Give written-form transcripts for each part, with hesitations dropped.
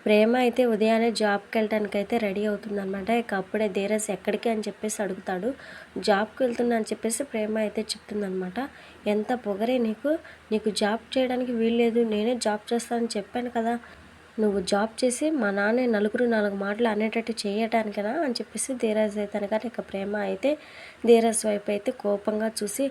ప్రేమ అయితే ఉదయాన్నే జాబ్‌కెళ్ళటానికైతే రెడీ అవుతుందనమాట. ఇక అప్పుడే ధీరజ్ ఎక్కడికి అని చెప్పేసి అడుగుతాడు. జాబ్‌కి వెళ్తున్నా అని చెప్పేసి ప్రేమ అయితే చెప్తుందనమాట. ఎంత పొగరే నీకు? నీకు జాబ్ చేయడానికి వీల్లేదు. నేనే జాబ్ చేస్తానని చెప్పాను కదా! నువ్వు జాబ్ చేసి మా నాన్నే నలుగురు 4 మాటలు అనేటట్టు చేయటానికేనా అని చెప్పేసి ధీరజ్ అయితే అనగానే ఇక ప్రేమ అయితే ధీరజ్ వైపు అయితే కోపంగా చూసి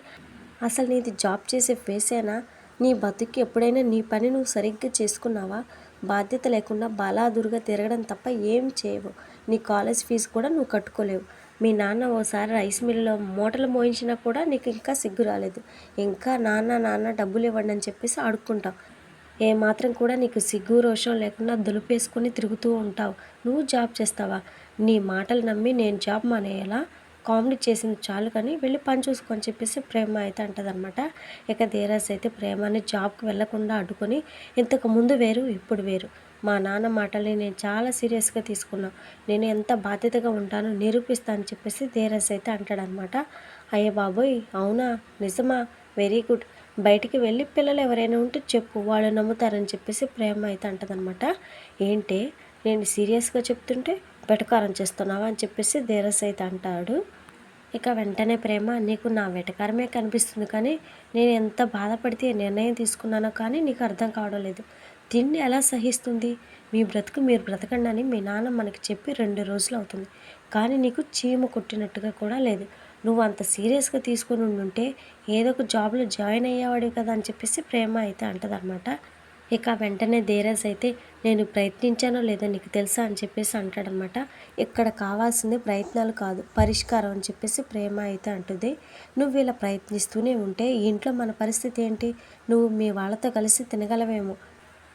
అసలు నీది జాబ్ చేసే ఫేసేనా? నీ బతుక్కి ఎప్పుడైనా నీ పని నువ్వు సరిగ్గా చేసుకున్నావా? బాధ్యత లేకుండా బలాదూరుగా తిరగడం తప్ప ఏం చేయవు. నీ కాలేజ్ ఫీజు కూడా నువ్వు కట్టుకోలేవు. మీ నాన్న ఓసారి రైస్ మిల్లులో మూటలు మోయించినా కూడా నీకు ఇంకా సిగ్గు రాలేదు. ఇంకా నాన్న నాన్న డబ్బులు ఇవ్వండి అని చెప్పేసి అడుక్కుంటావు. ఏమాత్రం కూడా నీకు సిగ్గు రోషం లేకుండా దులిపేసుకొని తిరుగుతూ ఉంటావు. నువ్వు జాబ్ చేస్తావా? నీ మాటలు నమ్మి నేను జాబ్ మానేయాలా? కామెడీ చేసింది చాలు కానీ వెళ్ళి పని చూసుకో అని చెప్పేసి ప్రేమ అయితే అంటదనమాట. ఇక ధీరజ్ అయితే ప్రేమని జాబ్‌కి వెళ్ళకుండా అడ్డుకొని ఇంతకు ముందు వేరు, ఇప్పుడు వేరు. మా నాన్న మాటల్ని నేను చాలా సీరియస్‌గా తీసుకున్నా. నేను ఎంత బాధ్యతగా ఉంటానో నిరూపిస్తా అని చెప్పేసి ధీరజ్ అయితే అంటాడనమాట. అయ్య బాబోయ్! అవునా? నిజమా? Very good. బయటికి వెళ్ళి పిల్లలు ఎవరైనా ఉంటే చెప్పు వాళ్ళు నమ్ముతారని చెప్పేసి ప్రేమ అయితే అంటదనమాట. ఏంటి నేను సీరియస్‌గా చెప్తుంటే వెటకారం చేస్తున్నావా అని చెప్పేసి ధీరజ్ అయితే అంటాడు. ఇక వెంటనే ప్రేమ నీకు నా వెటకారమే కనిపిస్తుంది కానీ నేను ఎంత బాధపడితే ఈ నిర్ణయం తీసుకున్నానో కానీ నీకు అర్థం కావడం లేదు. దీన్ని ఎలా సహిస్తుంది? మీ బ్రతుకు మీరు బ్రతకండి అని మీ నాన్న మనకి చెప్పి 2 రోజులు అవుతుంది. కానీ నీకు చీమ కొట్టినట్టుగా కూడా లేదు. నువ్వు అంత సీరియస్‌గా తీసుకొని ఉండుంటే ఏదో ఒక జాబ్‌లో జాయిన్ అయ్యేవాడివి కదా అని చెప్పేసి ప్రేమ అయితే అంటదనమాట. ఇక వెంటనే ధీరజ్ అయితే నేను ప్రయత్నించానో లేదో నీకు తెలుసా అని చెప్పేసి అంటాడనమాట. ఇక్కడ కావాల్సింది ప్రయత్నాలు కాదు పరిష్కారం అని చెప్పేసి ప్రేమ అయితే అంటుంది. నువ్వు ఇలా ప్రయత్నిస్తూనే ఉంటే ఈ ఇంట్లో మన పరిస్థితి ఏంటి? నువ్వు మీ వాళ్ళతో కలిసి తినగలవేమో.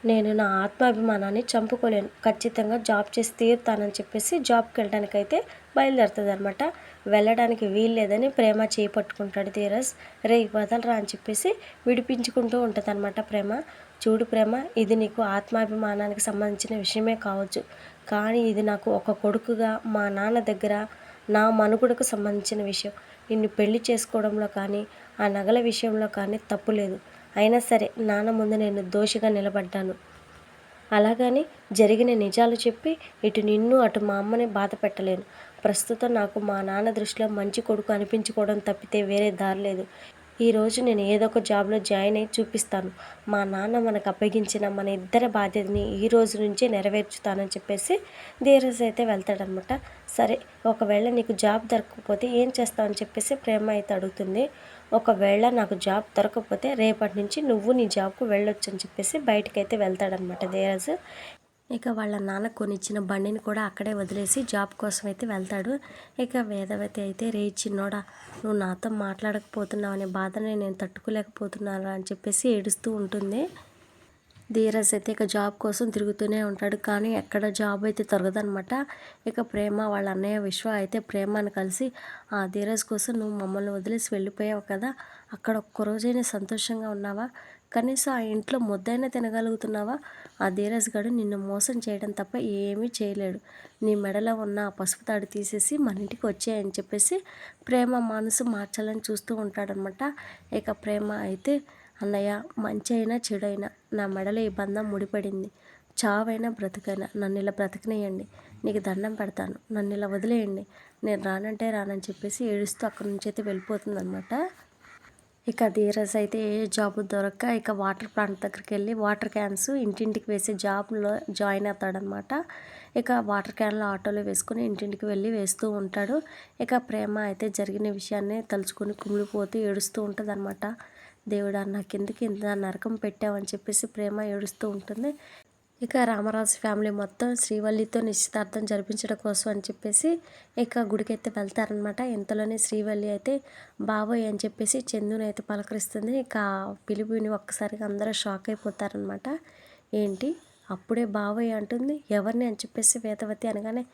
నేను నా ఆత్మాభిమానాన్ని చంపుకోలేను. ఖచ్చితంగా జాబ్ చేసి తీరుతానని చెప్పేసి జాబ్‌కి వెళ్ళడానికైతే బయలుదేరుతదనమాట. వెళ్ళడానికి వీల్లేదని ప్రేమ చేయి పట్టుకుంటాడు ధీరజ్. రేయ్ వదలరా అని చెప్పేసి విడిపించుకుంటూ ఉంటదనమాట ప్రేమ. చూడు ప్రేమ ఇది నీకు ఆత్మాభిమానానికి సంబంధించిన విషయమే కావచ్చు. కానీ ఇది నాకు ఒక కొడుకుగా మా నాన్న దగ్గర నా మనుగడకు సంబంధించిన విషయం. నిన్ను పెళ్లి చేసుకోవడంలో కానీ, ఆ నగల విషయంలో కానీ తప్పు లేదు. అయినా సరే నాన్న ముందు నేను దోషిగా నిలబడ్డాను. అలాగని జరిగిన నిజాలు చెప్పి ఇటు నిన్ను అటు మా అమ్మని బాధ పెట్టలేను. ప్రస్తుతం నాకు మా నాన్న దృష్టిలో మంచి కొడుకు అనిపించుకోవడం తప్పితే వేరే దారి లేదు. ఈరోజు నేను ఏదో ఒక జాబ్‌లో జాయిన్ అయ్యి చూపిస్తాను. మా నాన్న మనకు అప్పగించిన మన ఇద్దరి బాధ్యతని ఈ రోజు నుంచే నెరవేర్చుతానని చెప్పేసి ధీరజ్ అయితే వెళ్తాడనమాట. సరే ఒకవేళ నీకు జాబ్ దొరకకపోతే ఏం చేస్తావు అని చెప్పేసి ప్రేమ అయితే అడుగుతుంది. ఒకవేళ నాకు జాబ్ దొరకకపోతే రేపటి నుంచి నువ్వు నీ జాబ్‌కు వెళ్ళొచ్చు అని చెప్పేసి బయటికైతే వెళ్తాడనమాట ధీరజ్. ఇక వాళ్ళ నాన్న కొనిచ్చిన బండిని కూడా అక్కడే వదిలేసి జాబ్ కోసం అయితే వెళ్తాడు. ఇక వేదవతి అయితే రే చిన్నోడా నువ్వు నాతో మాట్లాడకపోతున్నావు అనే బాధని నేను తట్టుకోలేకపోతున్నాను అని చెప్పేసి ఏడుస్తూ ఉంటుంది. ధీరజ్ అయితే ఇక జాబ్ కోసం తిరుగుతూనే ఉంటాడు కానీ ఎక్కడ జాబ్ అయితే దొరకదనమాట. ఇక ప్రేమ వాళ్ళ అన్నయ్య విశ్వ అయితే ప్రేమని కలిసి ఆ ధీరజ్ కోసం నువ్వు మమ్మల్ని వదిలేసి వెళ్ళిపోయావు కదా అక్కడ ఒక్కరోజైనా సంతోషంగా ఉన్నావా? కనీసం ఆ ఇంట్లో ముద్దైనా తినగలుగుతున్నావా? ఆ ధీరజ్ గాడు నిన్ను మోసం చేయడం తప్ప ఏమీ చేయలేడు. నీ మెడలో ఉన్న ఆ పసుపు తాడు తీసేసి మన ఇంటికి వచ్చాయని చెప్పేసి ప్రేమ మనసు మార్చాలని చూస్తూ ఉంటాడనమాట. ఇక ప్రేమ అయితే అన్నయ్య మంచి అయినా చెడైనా నా మెడలో ఈ బంధం ముడిపడింది. చావైనా బ్రతుకైనా నన్ను ఇలా బ్రతకనియండి. నీకు దండం పెడతాను. నన్ను ఇలా వదిలేయండి. నేను రానంటే రానని చెప్పేసి ఏడుస్తూ అక్కడి నుంచి అయితే వెళ్ళిపోతుందనమాట. ఇక ధీరజ్ అయితే ఏ జాబ్ దొరక్క ఇక వాటర్ ప్లాంట్ దగ్గరికి వెళ్ళి వాటర్ క్యాన్స్ ఇంటింటికి వేసే జాబ్లో జాయిన్ అవుతాడనమాట. ఇక వాటర్ క్యాన్లో ఆటోలో వేసుకొని ఇంటింటికి వెళ్ళి వేస్తూ ఉంటాడు. ఇక ప్రేమ అయితే జరిగిన విషయాన్ని తలుచుకొని కుమిలిపోతూ ఏడుస్తూ ఉంటుందన్నమాట. దేవుడా నాకెందుకు ఇంత నరకం పెట్టావని చెప్పేసి ప్రేమ ఏడుస్తూ ఉంటుంది. ఇక రామరాజు ఫ్యామిలీ మొత్తం శ్రీవల్లితో నిశ్చితార్థం జరిపించడం కోసం అని చెప్పేసి ఇక గుడికైతే వెళ్తారనమాట. ఇంతలోనే శ్రీవల్లి అయితే బాబోయ్ అని చెప్పేసి చందుని అయితే పలకరిస్తుంది. ఇక పిలుపుని ఒక్కసారిగా అందరూ షాక్ అయిపోతారనమాట. ఏంటి అప్పుడే బాబోయ్ అంటుంది ఎవరిని అని చెప్పేసి వేదవతి అనగానే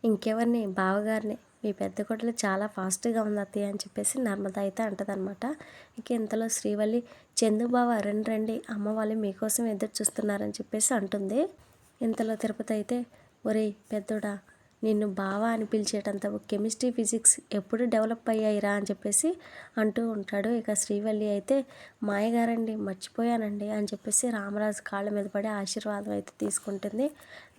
ఇంకెవరిని బావగారిని మీ పెద్ద కోడలు చాలా ఫాస్ట్గా ఉంది అత్తయ్య అని చెప్పేసి నర్మద అయితే అంటదనమాట. ఇక ఇంతలో శ్రీవల్లి చందు బావ రండి రండి అమ్మ వాళ్ళు మీకోసం ఎదురు చూస్తున్నారని చెప్పేసి అంటుంది. ఇంతలో తిరుపతి అయితే ఒరేయ్ పెద్దోడా నిన్ను బావా అని పిలిచేటంత కెమిస్ట్రీ ఫిజిక్స్ ఎప్పుడు డెవలప్ అయ్యాయిరా అని చెప్పేసి అంటూ ఉంటాడు. ఇక శ్రీవల్లి అయితే మాయగారండి మర్చిపోయానండి అని చెప్పేసి రామరాజు కాళ్ళ మీద పడి ఆశీర్వాదం అయితే తీసుకుంటుంది.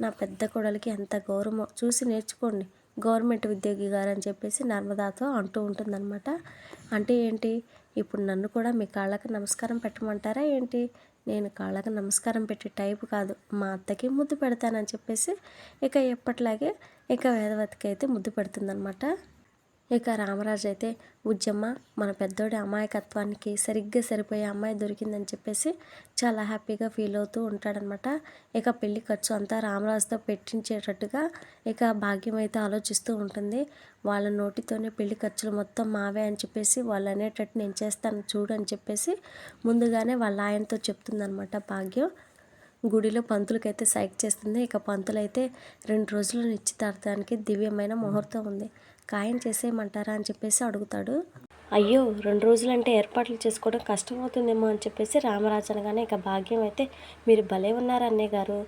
నా పెద్ద కోడలికి ఎంత గౌరవమో చూసి నేర్చుకోండి గవర్నమెంట్ ఉద్యోగి గారు అని చెప్పేసి నర్మదాతో అంటూ ఉంటుందన్నమాట. అంటే ఏంటి, ఇప్పుడు నన్ను కూడా మీ కాళ్ళకి నమస్కారం పెట్టమంటారా ఏంటి? నేను కాళ్ళకి నమస్కారం పెట్టే టైపు కాదు, మా అత్తకి ముద్దు పెడతానని చెప్పేసి ఇక ఎప్పట్లాగే ఇక వేదవతికి అయితే ముద్దు పెడుతుందన్నమాట. ఇక రామరాజు అయితే ఉజ్జమ్మ మన పెద్దోడి అమాయకత్వానికి సరిగ్గా సరిపోయే అమ్మాయి దొరికిందని చెప్పేసి చాలా హ్యాపీగా ఫీల్ అవుతూ ఉంటాడనమాట. ఇక పెళ్లి ఖర్చు అంతా రామరాజుతో పెట్టించేటట్టుగా ఇక భాగ్యం అయితే ఆలోచిస్తూ ఉంటుంది. వాళ్ళ నోటితోనే పెళ్లి ఖర్చులు మొత్తం మావే అని చెప్పేసి వాళ్ళు అనేటట్టు నేను చేస్తాను చూడు అని చెప్పేసి ముందుగానే వాళ్ళ ఆయనతో చెప్తుందనమాట భాగ్యం. గుడిలో పంతులకైతే సైక్ చేస్తుంది. ఇక పంతులైతే 2 రోజుల నిశ్చితార్థానికి దివ్యమైన ముహూర్తం ఉంది, ఖాయం చేసేయమంటారా అని చెప్పేసి అడుగుతాడు. అయ్యో 2 రోజులంటే ఏర్పాట్లు చేసుకోవడం కష్టమవుతుందేమో అని చెప్పేసి రామరాజు అనగానే ఇక భాగ్యం అయితే మీరు భలే ఉన్నారు అన్నయ్య గారు,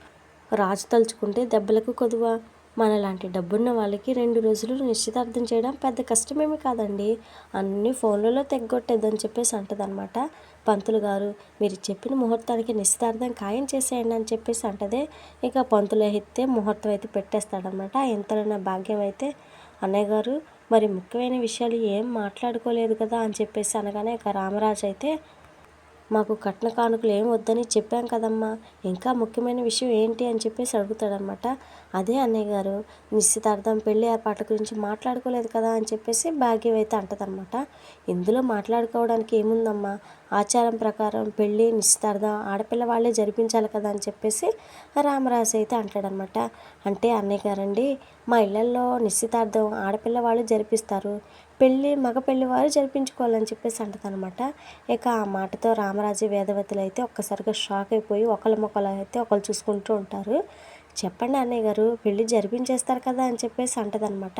రాజు తలుచుకుంటే దెబ్బలకు కొదువా, మనలాంటి డబ్బున్న వాళ్ళకి 2 రోజులు నిశ్చితార్థం చేయడం పెద్ద కష్టమేమి కాదండి, అన్నీ ఫోన్లలో తెగ్గొట్టేద్దని చెప్పేసి అంటదనమాట. పంతులు గారు మీరు చెప్పిన ముహూర్తానికి నిశ్చితార్థం ఖాయం చేసేయండి అని చెప్పేసి అంటదే. ఇక పంతులు అయితే ముహూర్తం అయితే పెట్టేస్తాడనమాట. ఇంతలోనే భాగ్యం అయితే అన్నయ్య గారు మరి ముఖ్యమైన విషయాలు ఏం మాట్లాడుకోలేదు కదా అని చెప్పేసి అనగానే ఇక రామరాజు అయితే మాకు కట్న కానుకలు ఏం వద్దని చెప్పాం కదమ్మా, ఇంకా ముఖ్యమైన విషయం ఏంటి అని చెప్పేసి అడుగుతాడనమాట. అదే అన్నయ్య గారు నిశ్చితార్థం పెళ్లి ఏర్పాట్ల గురించి మాట్లాడుకోలేదు కదా అని చెప్పేసి భాగ్యం అయితే అంటదనమాట. ఇందులో మాట్లాడుకోవడానికి ఏముందమ్మా, ఆచారం ప్రకారం పెళ్ళి నిశ్చితార్థం ఆడపిల్ల వాళ్ళే జరిపించాలి కదా అని చెప్పేసి రామరాజు అయితే అంటాడనమాట. అంటే అన్నయ్య గారండి మా ఇళ్లల్లో నిశ్చితార్థం ఆడపిల్ల వాళ్ళు జరిపిస్తారు, పెళ్ళి మగ పెళ్ళి వారు జరిపించుకోవాలని చెప్పేసి అంటదనమాట. ఇక ఆ మాటతో రామరాజు వేదవతులు అయితే ఒక్కసారిగా షాక్ అయిపోయి ఒకళ్ళ మొక్కలు అయితే ఒకళ్ళు చూసుకుంటూ ఉంటారు. చెప్పండి అన్నయ్య గారు పెళ్ళి జరిపించేస్తారు కదా అని చెప్పేసి అంటదనమాట.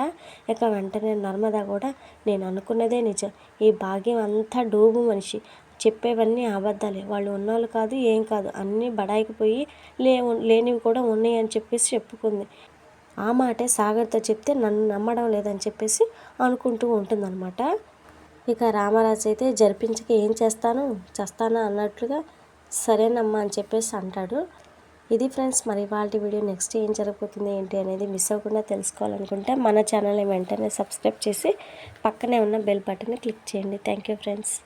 ఇక వెంటనే నర్మద కూడా నేను అనుకున్నదే నిజం, ఈ భాగ్యం అంతా డోబు మనిషి, చెప్పేవన్నీ అబద్ధాలే, వాళ్ళు ఉన్నోళ్ళు కాదు ఏం కాదు, అన్నీ బడాయికి పోయి లేనివి కూడా ఉన్నాయి అని చెప్పేసి చెప్పుకుంది. ఆ మాటే సాగర్తో చెప్తే నన్ను నమ్మడం లేదని చెప్పేసి అనుకుంటూ ఉంటుందన్నమాట. ఇక రామరాజు అయితే జరిపించక ఏం చేస్తాను చేస్తానా అన్నట్లుగా సరేనమ్మా అని చెప్పేసి అంటాడు. ఇది ఫ్రెండ్స్ మరి వాళ్ళ వీడియో నెక్స్ట్ ఏం జరగబోతుంది ఏంటి అనేది మిస్ అవ్వకుండా తెలుసుకోవాలనుకుంటే మన ఛానల్ని వెంటనే సబ్స్క్రైబ్ చేసి పక్కనే ఉన్న బెల్ బటన్ని క్లిక్ చేయండి. Thank you friends.